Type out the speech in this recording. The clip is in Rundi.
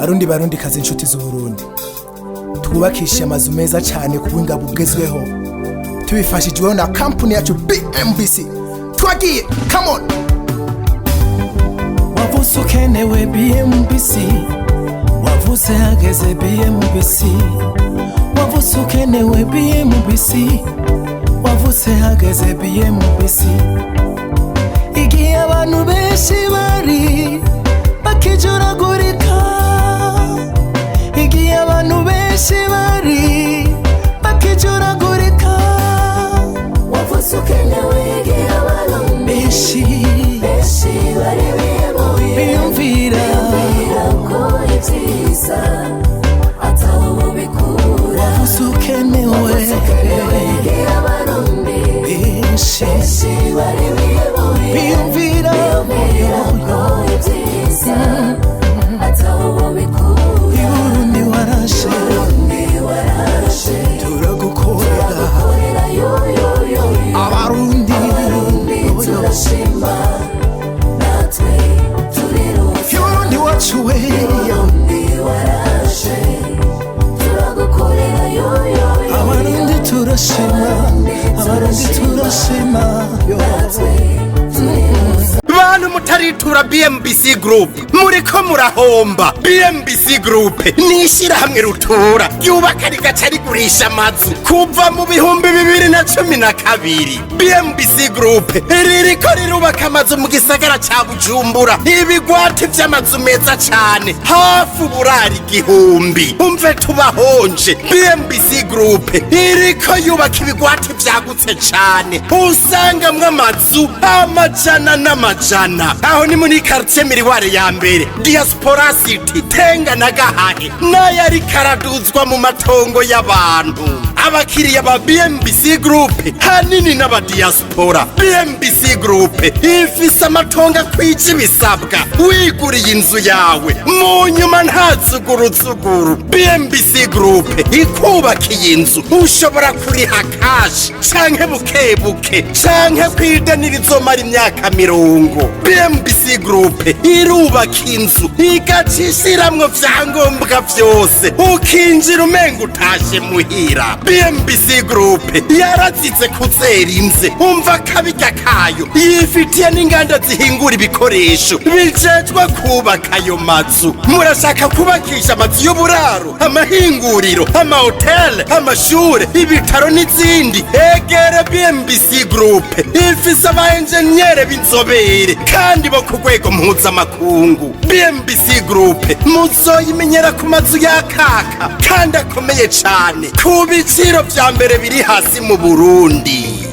barundi kazi inshuti z'Uburundi, twubakishe amazu meza cyane ku buhinga bugezweho tubifashijweho na kampuni yacu BMBC. Twagiye, come on. Wavuze ukenewe BMBC, wavuze hageze BMBC, wavuze ukenewe BMBC, wavuze hageze BMBC. Igihe abantu benshi bari bakijuragurika, igihe abantu benshi bari bakijuragurika, wavuze ukenewe igihe abantu benshi bari biyumvira ko ibyiza ataho bikura. wavuze ukenewe igihe abantu benshi bari biyumvira ko ibyiza ataho bikura. Burundi warashe turagukorera abarundi turashima natwe turirushya. Burundi wacu we warashe turagukorera abarundi turashima abarundi turashima bantu mutaritura BMBC Group muriko murahomba. BMBC Group nishira hamwe rutura yubaka rigaca rigurisha amazu kuva mu 2012. BMBC Group ririko rirubaka amazu mu gisagara ca Bujumbura, ibigwati vy'amazu meza cane hafi uburari 1000. Umve tubahonje, BMBC Group iriko yubaka ibigwati vyagutse cane, usangamwe amazu amajana n'amajana. Aho ni muri quartier Miriware ya mbere, Diaspora City, Tenga na Gahahe, n'ayari karaduzwa mu matongo y'abantu. Abakiriya ba BMBC Group hanini n'aba diaspora. BMBC Group ifise amatongo akwije ibisabwa, wiguriye inzu yawe mu nyuma ntazuguruzuguru. BMBC Group ikubakiye inzu ushobora kuriha cash canke bukebuke canke kwidanira izomara imyaka 50. BMBC Group irubaka inzu igacishiramwo vyangombwa vyose ukinjira umenga utashe muhira. BMBC Group yarazize kuzera inze, umva kabirya kayo yifitiye n'inganda zihingura ibikoresho bijejwe kubaka ayo mazu. Murashaka kubakisha amazu y'uburaro, amahinguriro, amahoteli, amashure, ibitaro n'izindi? Egere BMBC Group ifise abaenjenyere b'inzobere kandi bo ku rwego mpuzamakungu. BMBC Group muzoyimenyera ku mazu yakaka kandi akomeye cane ku biciro vya mbere biri hasi mu Burundi.